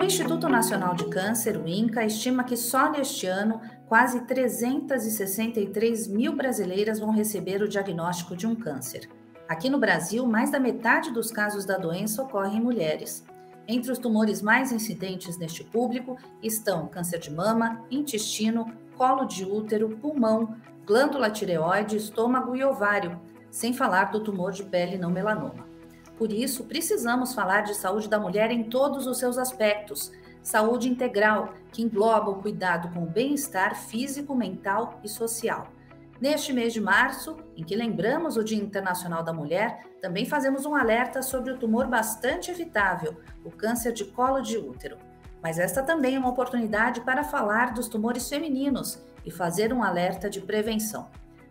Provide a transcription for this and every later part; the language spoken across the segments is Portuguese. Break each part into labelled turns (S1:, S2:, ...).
S1: Instituto Nacional de Câncer, o INCA, estima que só neste ano quase 363 mil brasileiras vão receber o diagnóstico de um câncer. Aqui no Brasil, mais da metade dos casos da doença ocorrem em mulheres. Entre os tumores mais incidentes neste público estão câncer de mama, intestino, colo de útero, pulmão, glândula tireoide, estômago e ovário, sem falar do tumor de pele não melanoma. Por isso, precisamos falar de saúde da mulher em todos os seus aspectos. Saúde integral, que engloba o cuidado com o bem-estar físico, mental e social. Neste mês de março, em que lembramos o Dia Internacional da Mulher, também fazemos um alerta sobre o tumor bastante evitável, o câncer de colo de útero. Mas esta também é uma oportunidade para falar dos tumores femininos e fazer um alerta de prevenção.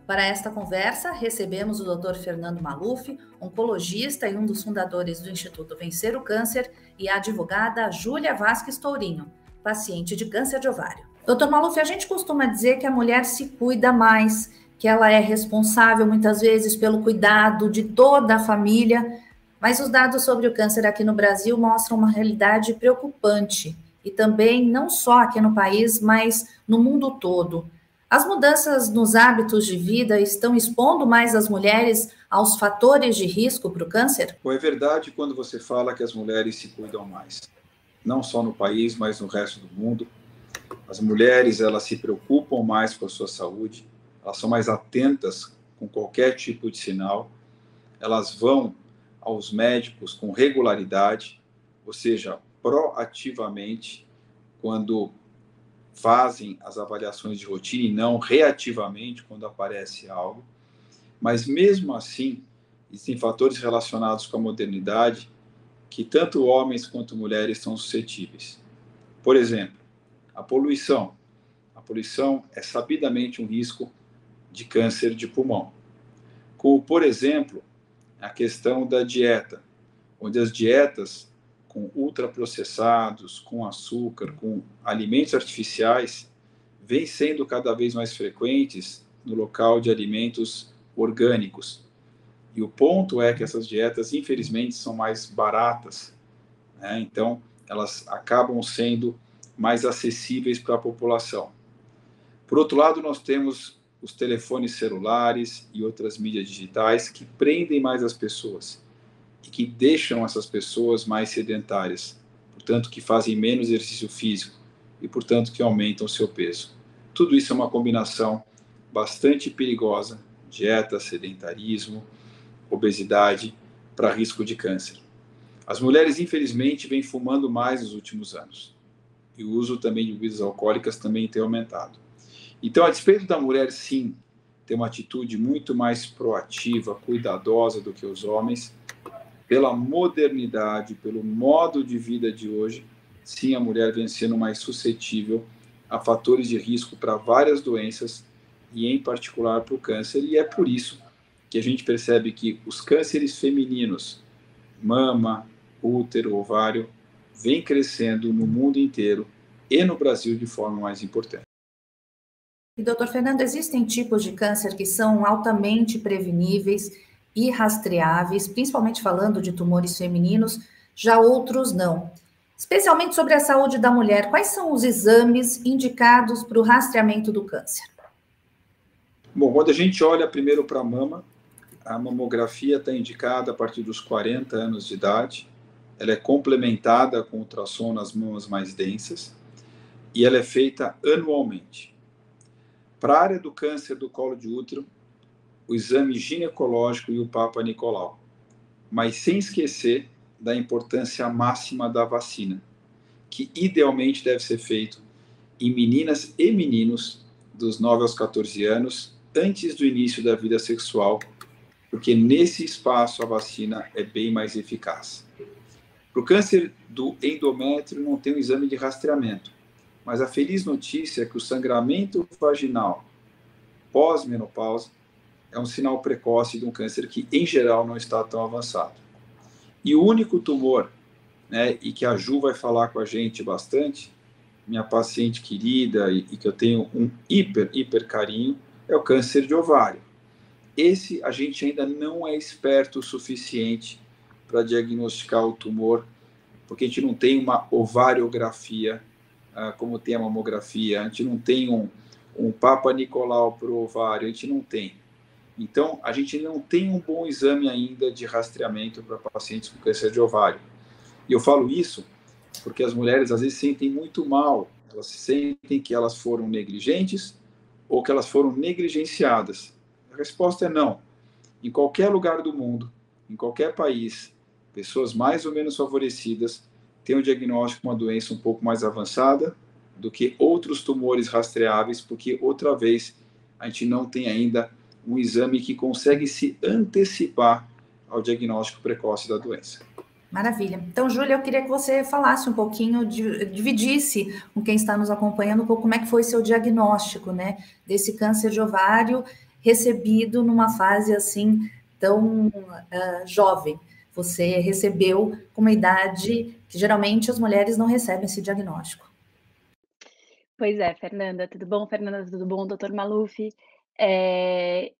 S1: Para esta conversa, recebemos o Dr. Fernando Maluf, oncologista e um dos fundadores do Instituto Vencer o Câncer, e a advogada Júlia Vasques Tourinho, paciente de câncer de ovário. Dr. Maluf, a gente costuma dizer que a mulher se cuida mais, que ela é responsável muitas vezes pelo cuidado de toda a família, mas os dados sobre o câncer aqui no Brasil mostram uma realidade preocupante, e também não só aqui no país, mas no mundo todo. As mudanças nos hábitos de vida estão expondo mais as mulheres aos fatores de risco para o câncer?
S2: É verdade quando você fala que as mulheres se cuidam mais. Não só no país, mas no resto do mundo. As mulheres, elas se preocupam mais com a sua saúde, elas são mais atentas com qualquer tipo de sinal, elas vão aos médicos com regularidade, ou seja, proativamente, quando fazem as avaliações de rotina e não reativamente quando aparece algo. Mas mesmo assim, existem fatores relacionados com a modernidade que tanto homens quanto mulheres são suscetíveis. Por exemplo, a poluição. A poluição é sabidamente um risco de câncer de pulmão. Como, por exemplo, a questão da dieta, onde as dietas com ultraprocessados, com açúcar, com alimentos artificiais, vêm sendo cada vez mais frequentes no local de alimentos orgânicos. E o ponto é que essas dietas, infelizmente, são mais baratas, né? Então, elas acabam sendo mais acessíveis para a população. Por outro lado, nós temos os telefones celulares e outras mídias digitais que prendem mais as pessoas e que deixam essas pessoas mais sedentárias, portanto, que fazem menos exercício físico e, portanto, que aumentam o seu peso. Tudo isso é uma combinação bastante perigosa: dieta, sedentarismo, obesidade, para risco de câncer. As mulheres, infelizmente, vêm fumando mais nos últimos anos. E o uso também de bebidas alcoólicas também tem aumentado. Então, a despeito da mulher, sim, ter uma atitude muito mais proativa, cuidadosa do que os homens, pela modernidade, pelo modo de vida de hoje, sim, a mulher vem sendo mais suscetível a fatores de risco para várias doenças e, em particular, para o câncer. E é por isso que a gente percebe que os cânceres femininos, mama, útero, ovário, vêm crescendo no mundo inteiro e no Brasil de forma mais importante.
S1: E, doutor Fernando, existem tipos de câncer que são altamente preveníveis e rastreáveis, principalmente falando de tumores femininos, já outros não. Especialmente sobre a saúde da mulher, quais são os exames indicados para o rastreamento do câncer?
S2: Bom, quando a gente olha primeiro para a mama, a mamografia está indicada a partir dos 40 anos de idade, ela é complementada com ultrassom nas mamas mais densas e ela é feita anualmente. Para a área do câncer do colo de útero, o exame ginecológico e o Papa Nicolau, mas sem esquecer da importância máxima da vacina, que idealmente deve ser feito em meninas e meninos dos 9 aos 14 anos, antes do início da vida sexual, porque nesse espaço a vacina é bem mais eficaz. Para o câncer do endométrio não tem um exame de rastreamento, mas a feliz notícia é que o sangramento vaginal pós-menopausa é um sinal precoce de um câncer que, em geral, não está tão avançado. E o único tumor, né, e que a Ju vai falar com a gente bastante, minha paciente querida e que eu tenho um hiper carinho, é o câncer de ovário. Esse a gente ainda não é esperto o suficiente para diagnosticar o tumor porque a gente não tem uma ovariografia como tem a mamografia, a gente não tem um Papa Nicolau para o ovário, a gente não tem. Então, a gente não tem um bom exame ainda de rastreamento para pacientes com câncer de ovário. E eu falo isso porque as mulheres às vezes sentem muito mal, elas sentem que elas foram negligentes ou que elas foram negligenciadas. A resposta é não. Em qualquer lugar do mundo, em qualquer país, pessoas mais ou menos favorecidas têm um diagnóstico de uma doença um pouco mais avançada do que outros tumores rastreáveis, porque, outra vez, a gente não tem ainda um exame que consegue se antecipar ao diagnóstico precoce da doença.
S1: Maravilha. Então, Júlia, eu queria que você falasse um pouquinho, dividisse com quem está nos acompanhando um pouco como é que foi seu diagnóstico, né, desse câncer de ovário recebido numa fase assim tão jovem. Você recebeu com uma idade que geralmente as mulheres não recebem esse diagnóstico.
S3: Pois é, Fernanda, tudo bom? Fernanda, tudo bom? Doutor Maluf,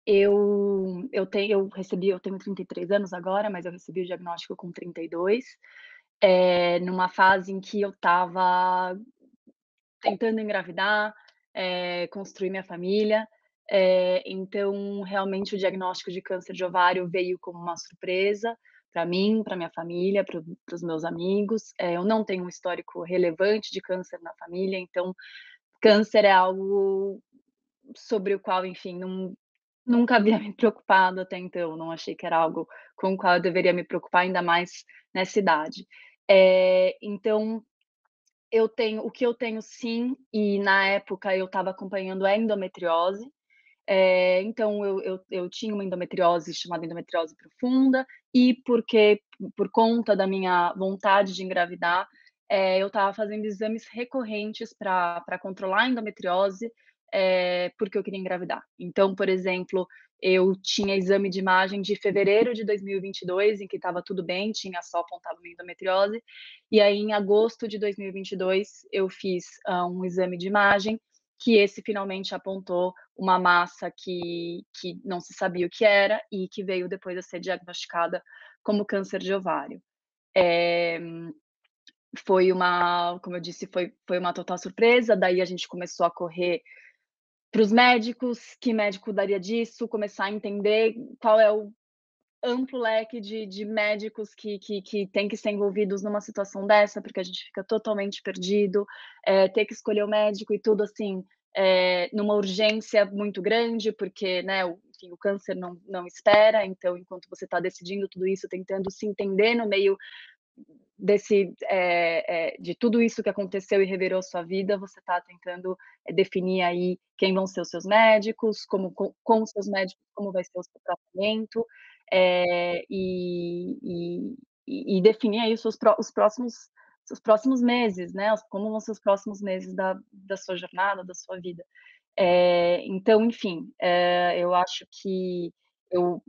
S3: eu tenho 33 anos agora, mas eu recebi o diagnóstico com 32, numa fase em que eu estava tentando engravidar, construir minha família, então realmente o diagnóstico de câncer de ovário veio como uma surpresa para mim, para minha família, para os meus amigos. Eu não tenho um histórico relevante de câncer na família, então câncer é algo sobre o qual, enfim, nunca havia me preocupado até então, não achei que era algo com o qual eu deveria me preocupar, ainda mais nessa idade. Então, o que eu tenho sim, e na época eu estava acompanhando a endometriose, então eu tinha uma endometriose chamada endometriose profunda, e por conta da minha vontade de engravidar, eu estava fazendo exames recorrentes para controlar a endometriose, porque eu queria engravidar. Então, por exemplo, eu tinha exame de imagem de fevereiro de 2022, em que estava tudo bem, tinha só apontado minha endometriose, e aí em agosto de 2022 eu fiz um exame de imagem, que esse finalmente apontou uma massa que não se sabia o que era e que veio depois a ser diagnosticada como câncer de ovário. Como eu disse, foi uma total surpresa, daí a gente começou a correr para os médicos, que médico daria disso, começar a entender qual é o amplo leque de médicos que tem que ser envolvidos numa situação dessa, porque a gente fica totalmente perdido, ter que escolher o médico e tudo assim, numa urgência muito grande, porque, né, enfim, o câncer não espera, então enquanto você está decidindo tudo isso, tentando se entender no meio de tudo isso que aconteceu e revirou sua vida, você está tentando definir aí quem vão ser os seus médicos, com os seus médicos, como vai ser o seu tratamento, e definir aí os seus próximos meses, né? Como vão ser os próximos meses da sua jornada, da sua vida. Então, enfim, eu acho que eu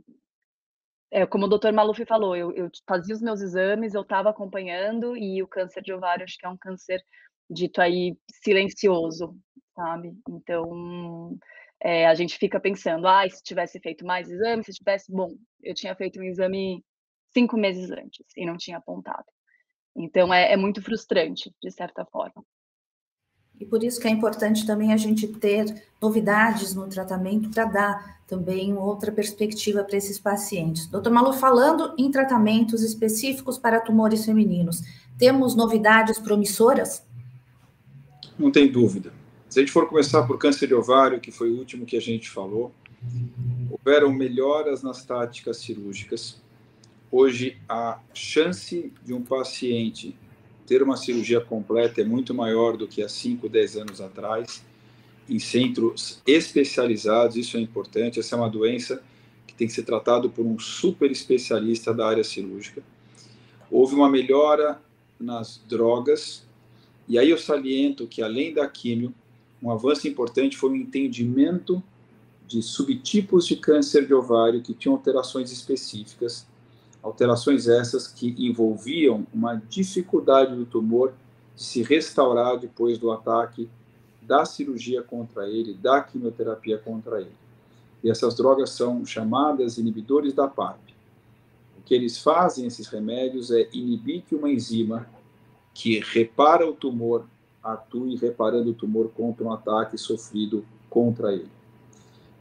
S3: como o doutor Maluf falou, eu fazia os meus exames, eu estava acompanhando, e o câncer de ovário acho que é um câncer dito aí silencioso, sabe. Então, a gente fica pensando: "Ai, se tivesse feito mais exames, se tivesse", bom, eu tinha feito um exame 5 meses antes e não tinha apontado. Então é muito frustrante, de certa forma.
S1: E por isso que é importante também a gente ter novidades no tratamento para dar também outra perspectiva para esses pacientes. Doutor Malu, falando em tratamentos específicos para tumores femininos, temos novidades promissoras?
S2: Não tem dúvida. Se a gente for começar por câncer de ovário, que foi o último que a gente falou, houveram melhoras nas táticas cirúrgicas. Hoje, a chance de um paciente ter uma cirurgia completa é muito maior do que há 5, 10 anos atrás, em centros especializados, isso é importante, essa é uma doença que tem que ser tratada por um super especialista da área cirúrgica. Houve uma melhora nas drogas, e aí eu saliento que, além da químio, um avanço importante foi o entendimento de subtipos de câncer de ovário que tinham alterações específicas, alterações essas que envolviam uma dificuldade do tumor de se restaurar depois do ataque da cirurgia contra ele, da quimioterapia contra ele. E essas drogas são chamadas inibidores da PARP. O que eles fazem, esses remédios, é inibir que uma enzima que repara o tumor, atue reparando o tumor contra um ataque sofrido contra ele.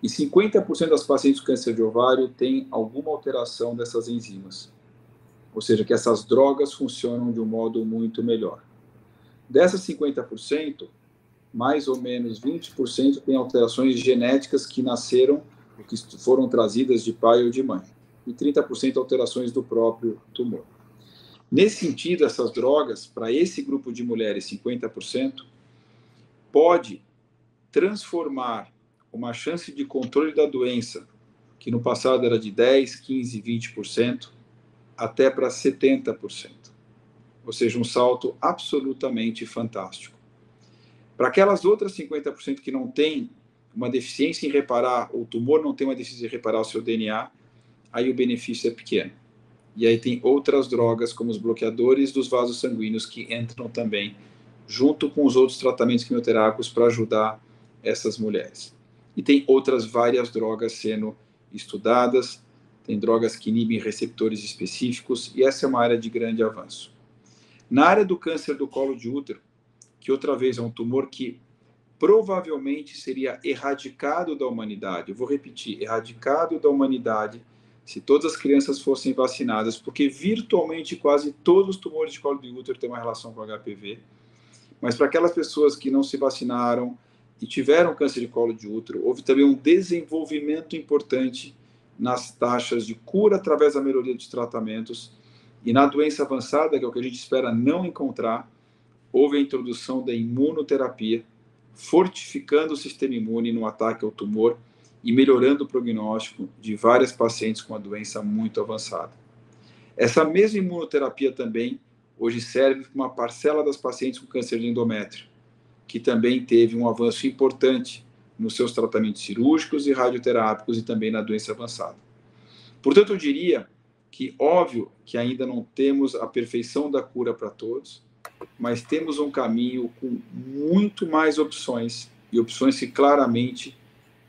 S2: E 50% das pacientes com câncer de ovário têm alguma alteração dessas enzimas, ou seja, que essas drogas funcionam de um modo muito melhor. Dessas 50%, mais ou menos 20% têm alterações genéticas que nasceram, ou que foram trazidas de pai ou de mãe, e 30% alterações do próprio tumor. Nesse sentido, essas drogas, para esse grupo de mulheres, 50%, pode transformar uma chance de controle da doença, que no passado era de 10, 15, 20%, até para 70%. Ou seja, um salto absolutamente fantástico. Para aquelas outras 50% que não têm uma deficiência em reparar, o tumor não tem uma deficiência em reparar o seu DNA, aí o benefício é pequeno. E aí tem outras drogas, como os bloqueadores dos vasos sanguíneos, que entram também, junto com os outros tratamentos quimioterápicos, para ajudar essas mulheres. E tem outras várias drogas sendo estudadas, tem drogas que inibem receptores específicos, e essa é uma área de grande avanço. Na área do câncer do colo de útero, que outra vez é um tumor que provavelmente seria erradicado da humanidade. Eu vou repetir, erradicado da humanidade, se todas as crianças fossem vacinadas, porque virtualmente quase todos os tumores de colo de útero têm uma relação com HPV, mas para aquelas pessoas que não se vacinaram e tiveram câncer de colo de útero, houve também um desenvolvimento importante nas taxas de cura através da melhoria dos tratamentos, e na doença avançada, que é o que a gente espera não encontrar, houve a introdução da imunoterapia, fortificando o sistema imune no ataque ao tumor e melhorando o prognóstico de várias pacientes com a doença muito avançada. Essa mesma imunoterapia também hoje serve para uma parcela das pacientes com câncer de endométrio, que também teve um avanço importante nos seus tratamentos cirúrgicos e radioterápicos e também na doença avançada. Portanto, eu diria que, óbvio, que ainda não temos a perfeição da cura para todos, mas temos um caminho com muito mais opções, e opções que claramente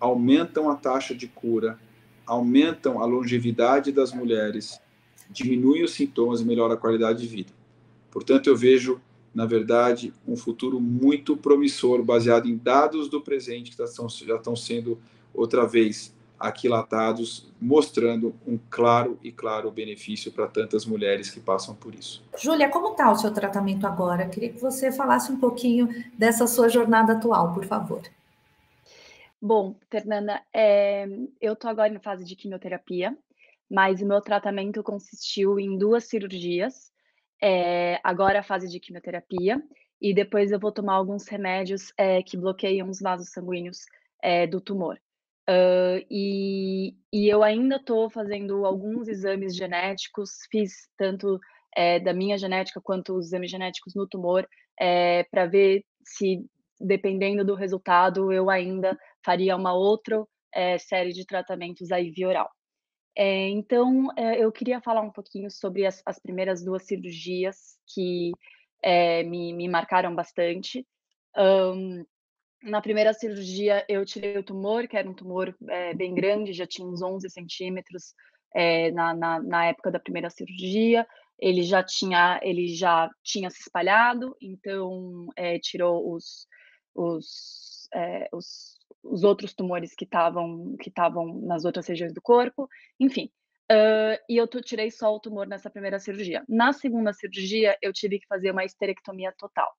S2: aumentam a taxa de cura, aumentam a longevidade das mulheres, diminuem os sintomas e melhoram a qualidade de vida. Portanto, eu vejo, na verdade, um futuro muito promissor, baseado em dados do presente, que já estão sendo, outra vez, aquilatados, mostrando um claro benefício para tantas mulheres que passam por isso.
S1: Júlia, como está o seu tratamento agora? Queria que você falasse um pouquinho dessa sua jornada atual, por favor.
S3: Bom, Fernanda, eu estou agora em fase de quimioterapia, mas o meu tratamento consistiu em 2 cirurgias, agora a fase de quimioterapia, e depois eu vou tomar alguns remédios, que bloqueiam os vasos sanguíneos, do tumor. E eu ainda estou fazendo alguns exames genéticos, fiz tanto, da minha genética quanto os exames genéticos no tumor, para ver se, dependendo do resultado, eu ainda faria uma outra, série de tratamentos aí via oral. Então, eu queria falar um pouquinho sobre as primeiras 2 cirurgias que, me marcaram bastante. Na primeira cirurgia, eu tirei o tumor, que era um tumor, bem grande, já tinha uns 11 centímetros, na época da primeira cirurgia. Ele já tinha se espalhado, então, tirou os outros tumores que estavam nas outras regiões do corpo, enfim. E eu tirei só o tumor nessa primeira cirurgia. Na segunda cirurgia, eu tive que fazer uma histerectomia total.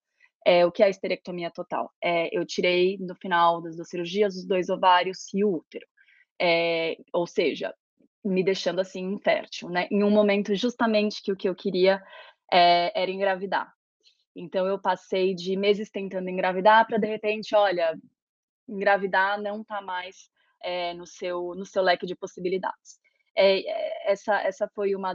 S3: O que é a histerectomia total? Eu tirei, no final das 2 cirurgias, os 2 ovários e o útero. Ou seja, me deixando, assim, infértil, né, em um momento justamente que o que eu queria, era engravidar. Então eu passei de meses tentando engravidar para, de repente, olha, engravidar não está mais, no seu leque de possibilidades. Essa foi uma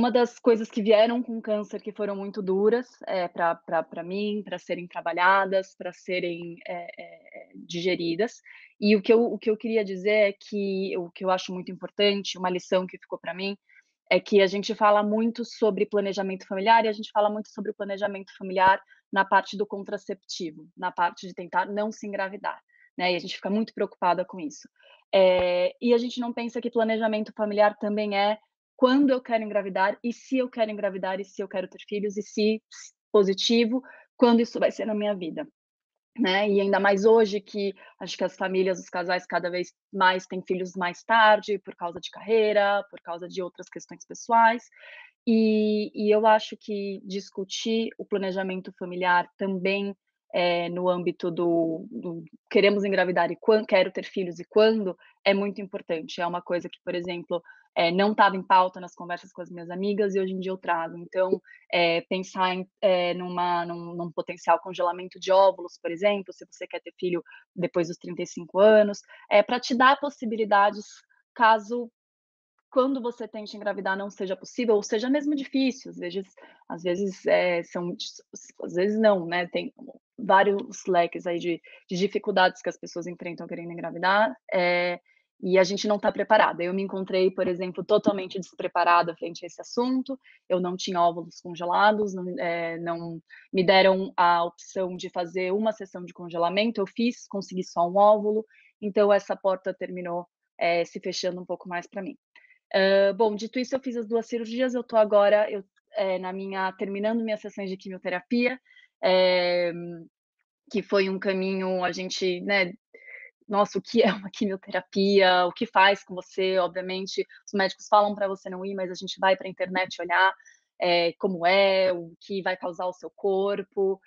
S3: das coisas que vieram com câncer que foram muito duras, para mim, para serem trabalhadas, para serem, digeridas. E o que eu queria dizer é que o que eu acho muito importante, uma lição que ficou para mim, é que a gente fala muito sobre planejamento familiar, e a gente fala muito sobre o planejamento familiar na parte do contraceptivo, na parte de tentar não se engravidar, né, e a gente fica muito preocupada com isso. E a gente não pensa que planejamento familiar também é quando eu quero engravidar, e se eu quero engravidar, e se eu quero ter filhos, e se positivo, quando isso vai ser na minha vida, né. E ainda mais hoje que acho que as famílias, os casais cada vez mais têm filhos mais tarde, por causa de carreira, por causa de outras questões pessoais. E eu acho que discutir o planejamento familiar também, no âmbito do queremos engravidar e quan quero ter filhos e quando, é muito importante. É uma coisa que, por exemplo, não estava em pauta nas conversas com as minhas amigas e hoje em dia eu trago. Então, pensar em num potencial congelamento de óvulos, por exemplo, se você quer ter filho depois dos 35 anos, para te dar possibilidades caso quando você tente engravidar não seja possível ou seja mesmo difícil, às vezes, às vezes não, né, tem vários leques aí de dificuldades que as pessoas enfrentam querendo engravidar, e a gente não está preparada. Eu me encontrei, por exemplo, totalmente despreparada frente a esse assunto, eu não tinha óvulos congelados, não me deram a opção de fazer uma sessão de congelamento, eu fiz, consegui só um óvulo, então essa porta terminou, se fechando um pouco mais para mim. Bom, dito isso, eu fiz as 2 cirurgias, eu tô agora na minha terminando minhas sessões de quimioterapia, eh, que foi um caminho a gente, né, nossa, o que é uma quimioterapia, o que faz com você, obviamente, os médicos falam para você não ir, mas a gente vai para a internet olhar, como é, o que vai causar ao seu corpo,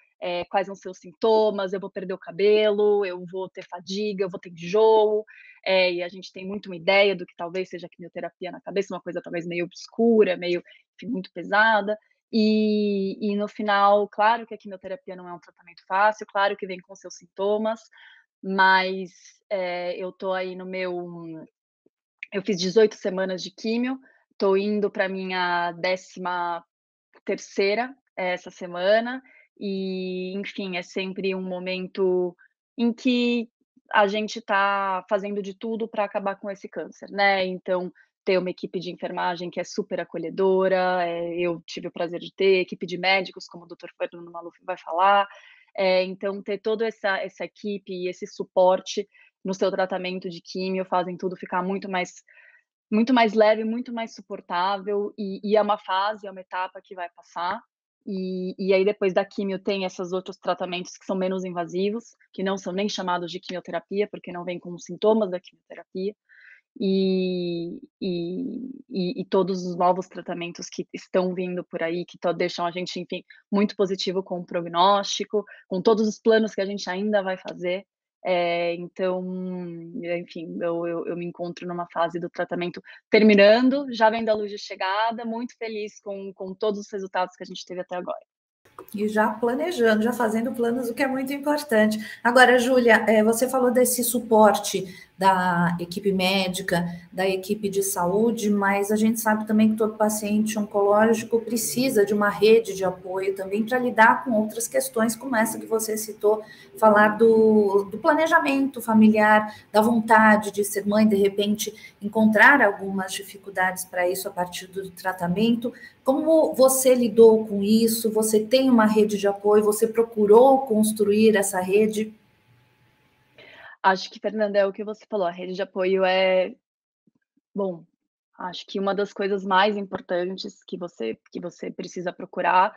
S3: quais são os seus sintomas, eu vou perder o cabelo, eu vou ter fadiga, eu vou ter enjoo, e a gente tem muito uma ideia do que talvez seja quimioterapia na cabeça, uma coisa talvez meio obscura, meio, enfim, muito pesada. E no final, claro que a quimioterapia não é um tratamento fácil, claro que vem com seus sintomas, mas, eu tô aí no meu eu fiz 18 semanas de químio, tô indo pra minha 13ª essa semana, e enfim, é sempre um momento em que a gente tá fazendo de tudo para acabar com esse câncer, né, então ter uma equipe de enfermagem que é super acolhedora, eu tive o prazer de ter, equipe de médicos, como o doutor Fernando Maluf vai falar, então ter toda essa equipe e esse suporte no seu tratamento de químio fazem tudo ficar muito mais leve, muito mais suportável, e é uma fase, é uma etapa que vai passar, e aí depois da químio tem esses outros tratamentos que são menos invasivos, que não são nem chamados de quimioterapia, porque não vêm com os sintomas da quimioterapia, e todos os novos tratamentos que estão vindo por aí, que deixam a gente, enfim, muito positivo com o prognóstico, com todos os planos que a gente ainda vai fazer. Então, enfim, eu me encontro numa fase do tratamento terminando, já vendo a luz de chegada, muito feliz com todos os resultados que a gente teve até agora.
S1: E já planejando, já fazendo planos, o que é muito importante. Agora, Júlia, você falou desse suporte da equipe médica, da equipe de saúde, mas a gente sabe também que todo paciente oncológico precisa de uma rede de apoio também para lidar com outras questões, como essa que você citou, falar do planejamento familiar, da vontade de ser mãe, de repente encontrar algumas dificuldades para isso a partir do tratamento. Como você lidou com isso? Você tem uma rede de apoio? Você procurou construir essa rede?
S3: Acho que, Fernanda, é o que você falou, a rede de apoio bom, acho que uma das coisas mais importantes que você precisa procurar,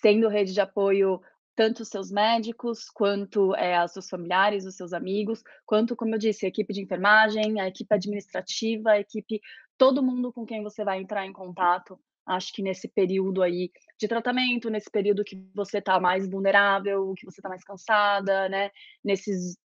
S3: sendo rede de apoio, tanto os seus médicos, quanto, os seus familiares, os seus amigos, quanto, como eu disse, a equipe de enfermagem, a equipe administrativa, a equipe todo mundo com quem você vai entrar em contato. Acho que nesse período aí de tratamento, nesse período que você está mais vulnerável, que você está mais cansada, né, nesses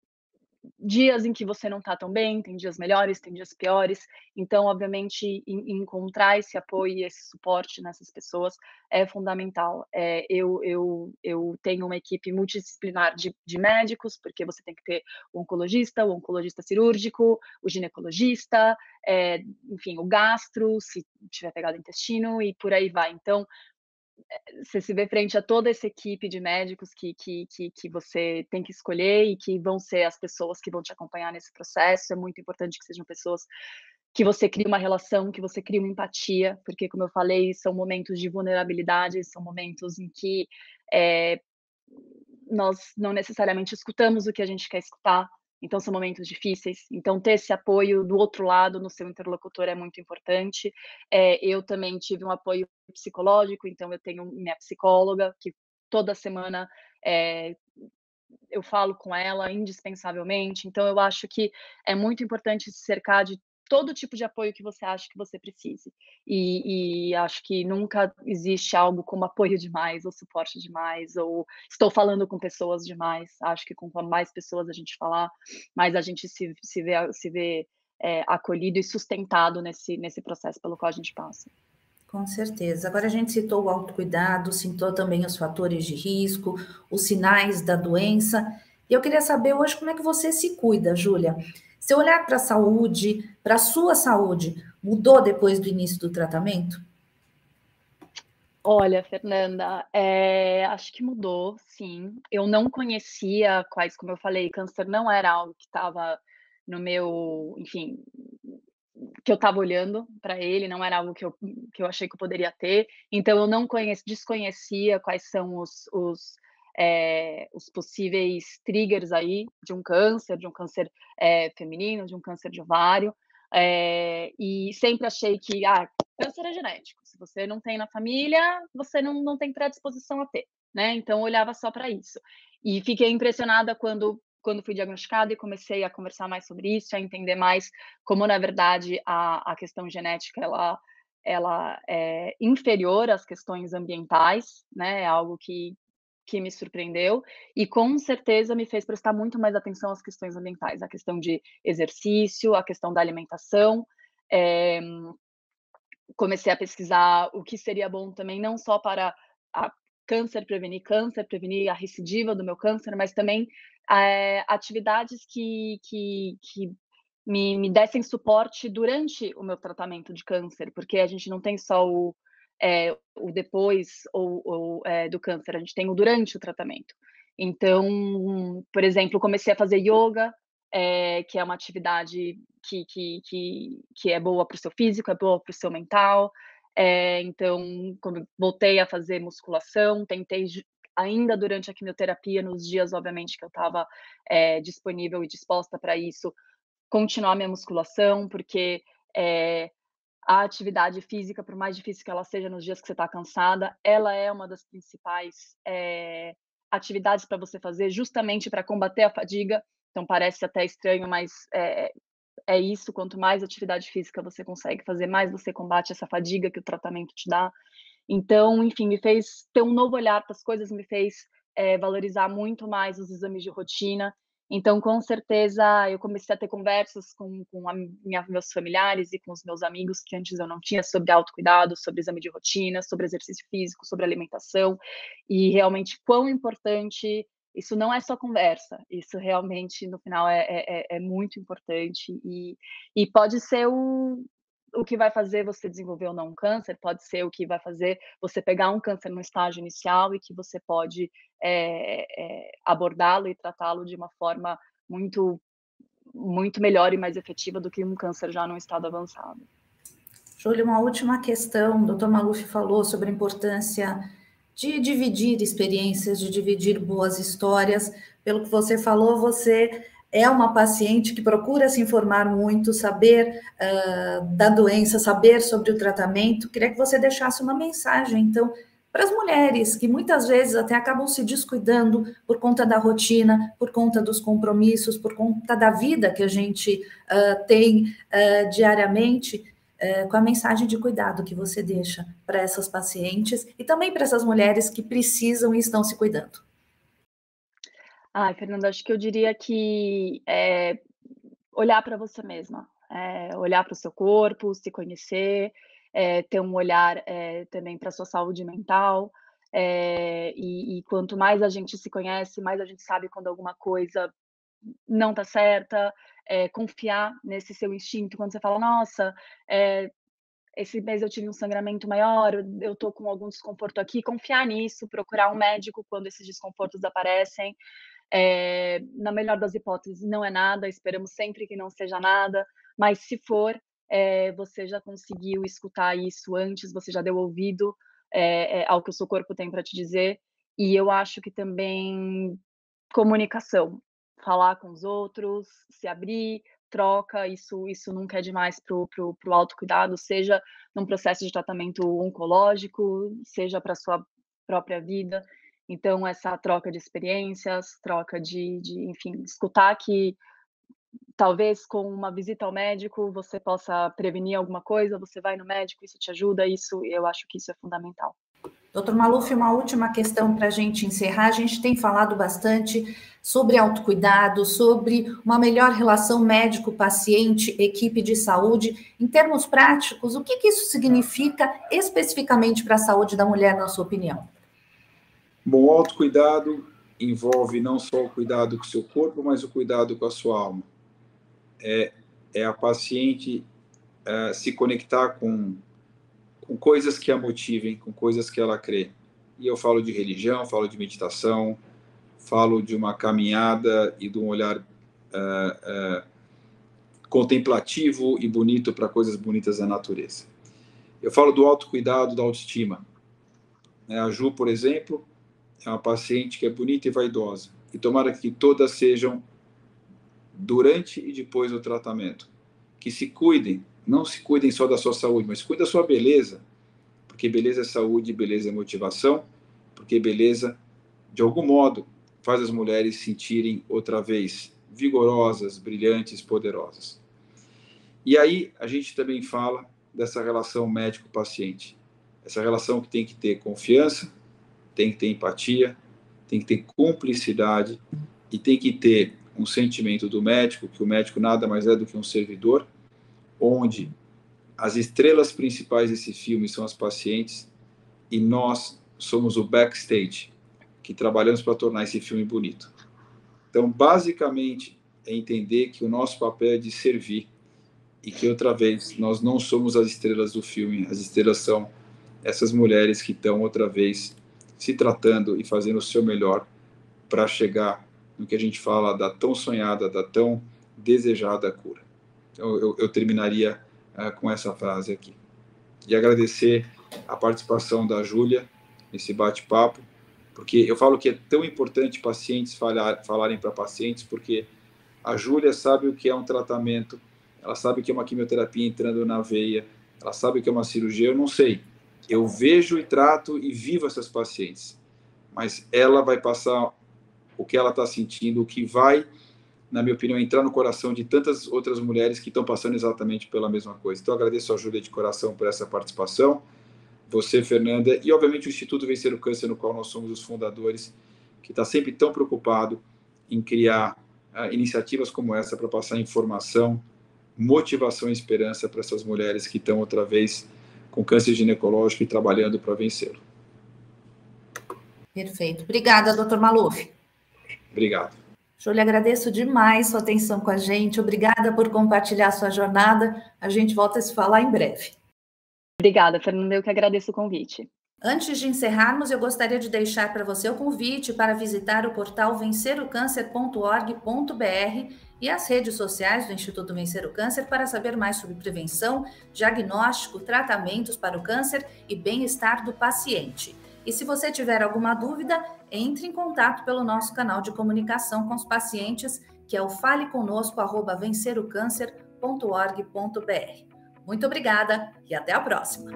S3: dias em que você não está tão bem, tem dias melhores, tem dias piores, então obviamente encontrar esse apoio e esse suporte nessas pessoas é fundamental. Eu tenho uma equipe multidisciplinar de médicos, porque você tem que ter o oncologista cirúrgico, o ginecologista, enfim, o gastro, se tiver pegado intestino e por aí vai. Então você se vê frente a toda essa equipe de médicos que você tem que escolher e que vão ser as pessoas que vão te acompanhar nesse processo. É muito importante que sejam pessoas que você crie uma relação, que você crie uma empatia, porque, como eu falei, são momentos de vulnerabilidade, são momentos em que nós não necessariamente escutamos o que a gente quer escutar, então são momentos difíceis, então ter esse apoio do outro lado, no seu interlocutor, é muito importante. Eu também tive um apoio psicológico, então eu tenho minha psicóloga, que toda semana, eh, eu falo com ela indispensavelmente, então eu acho que é muito importante se cercar de todo tipo de apoio que você acha que você precise. E acho que nunca existe algo como apoio demais, ou suporte demais, ou estou falando com pessoas demais. Acho que quanto mais pessoas a gente falar, mais a gente se vê, acolhido e sustentado nesse processo pelo qual a gente passa.
S1: Com certeza. Agora a gente citou o autocuidado, citou também os fatores de risco, os sinais da doença. E eu queria saber hoje como é que você se cuida, Júlia. Se olhar para a saúde, para a sua saúde, mudou depois do início do tratamento?
S3: Olha, Fernanda, acho que mudou, sim. Eu não conhecia quais, como eu falei, câncer não era algo que estava no meu, enfim, que eu estava olhando para ele, não era algo que eu achei que eu poderia ter, então eu não desconhecia quais são os possíveis triggers aí de um câncer, feminino, de um câncer de ovário, e sempre achei que, câncer é genético, se você não tem na família, você não tem predisposição a ter, né, então eu olhava só para isso. E fiquei impressionada quando fui diagnosticada e comecei a conversar mais sobre isso, a entender mais como na verdade a questão genética ela é inferior às questões ambientais, né, é algo que me surpreendeu e com certeza me fez prestar muito mais atenção às questões ambientais, a questão de exercício, a questão da alimentação. Eh, Comecei a pesquisar o que seria bom também, não só para a câncer, prevenir a recidiva do meu câncer, mas também, atividades que me dessem suporte durante o meu tratamento de câncer, porque a gente não tem só o depois do câncer, a gente tem o durante o tratamento. Então, por exemplo, comecei a fazer ioga, que é uma atividade que é boa para o seu físico, é boa para o seu mental. Então, quando voltei a fazer musculação, tentei ainda durante a quimioterapia, nos dias, obviamente, que eu estava disponível e disposta para isso, continuar minha musculação, porque a atividade física, por mais difícil que ela seja nos dias que você está cansada, ela é uma das principais atividades para você fazer, justamente para combater a fadiga. Então parece até estranho, mas é isso, quanto mais atividade física você consegue fazer, mais você combate essa fadiga que o tratamento te dá. Então, enfim, me fez ter um novo olhar para as coisas, me fez, valorizar muito mais os exames de rotina. Então, com certeza, eu comecei a ter conversas com meus familiares e com os meus amigos que antes eu não tinha, sobre autocuidado, sobre exame de rotina, sobre exercício físico, sobre alimentação, e realmente quão importante isso não é só conversa, isso realmente no final é muito importante e pode ser o que vai fazer você desenvolver ou não um câncer, pode ser o que vai fazer você pegar um câncer no estágio inicial e que você pode, abordá-lo e tratá-lo de uma forma muito muito melhor e mais efetiva do que um câncer já num estado avançado.
S1: Júlia, uma última questão. O doutor Maluf falou sobre a importância de dividir experiências, de dividir boas histórias. Pelo que você falou, você é uma paciente que procura se informar muito, saber da doença, saber sobre o tratamento. Queria que você deixasse uma mensagem, então, para as mulheres que muitas vezes até acabam se descuidando por conta da rotina, por conta dos compromissos, por conta da vida que a gente tem diariamente, com a mensagem de cuidado que você deixa para essas pacientes e também para essas mulheres que precisam e estão se cuidando.
S3: Ai, Fernanda, acho que eu diria que olhar para você mesma, olhar para o seu corpo, se conhecer, ter um olhar também para a sua saúde mental, e quanto mais a gente se conhece, mais a gente sabe quando alguma coisa não está certa, confiar nesse seu instinto, quando você fala: "Nossa, esse mês eu tive um sangramento maior, eu tô com algum desconforto aqui", confiar nisso, procurar um médico quando esses desconfortos aparecem. Na melhor das hipóteses, não é nada, esperamos sempre que não seja nada, mas se for, você já conseguiu escutar isso antes, você já deu ouvido, ao que o seu corpo tem para te dizer. E eu acho que também comunicação. falar com os outros, se abrir, troca, isso nunca é demais pro autocuidado, seja num processo de tratamento oncológico, seja para sua própria vida. Então essa troca de experiências, troca de enfim, escutar que talvez com uma visita ao médico você possa prevenir alguma coisa, você vai no médico, isso te ajuda, isso eu acho que isso é fundamental.
S1: Doutor Maluf, uma última questão para a gente encerrar. A gente tem falado bastante sobre autocuidado, sobre uma melhor relação médico-paciente, equipe de saúde. Em termos práticos, o que isso significa especificamente para a saúde da mulher, na sua opinião?
S2: Bom, o autocuidado envolve não só o cuidado com o seu corpo, mas o cuidado com a sua alma. É a paciente se conectar com coisas que a motivem, com coisas que ela crê. E eu falo de religião, falo de meditação, falo de uma caminhada e de um olhar contemplativo e bonito para coisas bonitas da natureza. Eu falo do autocuidado, da autoestima. A Ju, por exemplo, é uma paciente que é bonita e vaidosa. E tomara que todas sejam durante e depois do tratamento. Que se cuidem, não se cuidem só da sua saúde, mas cuidem da sua beleza, porque beleza é saúde, beleza é motivação, porque beleza, de algum modo, faz as mulheres se sentirem outra vez vigorosas, brilhantes, poderosas. E aí a gente também fala dessa relação médico-paciente, essa relação que tem que ter confiança, tem que ter empatia, tem que ter cumplicidade e tem que ter um sentimento do médico, que o médico nada mais é do que um servidor, onde as estrelas principais desse filme são as pacientes e nós somos o backstage, que trabalhamos para tornar esse filme bonito. Então, basicamente, é entender que o nosso papel é de servir e que, outra vez, nós não somos as estrelas do filme, as estrelas são essas mulheres que estão, outra vez, se tratando e fazendo o seu melhor para chegar no que a gente fala da tão sonhada, da tão desejada cura. Então, eu terminaria com essa frase aqui. E agradecer a participação da Júlia nesse bate-papo, porque eu falo que é tão importante pacientes falarem para pacientes, porque a Júlia sabe o que é um tratamento, ela sabe o que é uma quimioterapia entrando na veia, ela sabe o que é uma cirurgia, eu não sei. Eu vejo e trato e vivo essas pacientes, mas ela vai passar o que ela está sentindo, o que vai, na minha opinião, entrar no coração de tantas outras mulheres que estão passando exatamente pela mesma coisa. Então, agradeço a Júlia de coração por essa participação, você, Fernanda, e, obviamente, o Instituto Vencer o Câncer, no qual nós somos os fundadores, que está sempre tão preocupado em criar iniciativas como essa para passar informação, motivação e esperança para essas mulheres que estão, outra vez, com câncer ginecológico e trabalhando para vencê-lo.
S1: Perfeito. Obrigada, doutor Maluf.
S2: Obrigado.
S1: Júlia, agradeço demais sua atenção com a gente. Obrigada por compartilhar sua jornada. A gente volta a se falar em breve.
S3: Obrigada, Fernanda. Eu que agradeço o convite.
S1: Antes de encerrarmos, eu gostaria de deixar para você o convite para visitar o portal vencerocâncer.org.br e as redes sociais do Instituto Vencer o Câncer para saber mais sobre prevenção, diagnóstico, tratamentos para o câncer e bem-estar do paciente. E se você tiver alguma dúvida, entre em contato pelo nosso canal de comunicação com os pacientes, que é o faleconosco@vencerocâncer.org.br. Muito obrigada e até a próxima!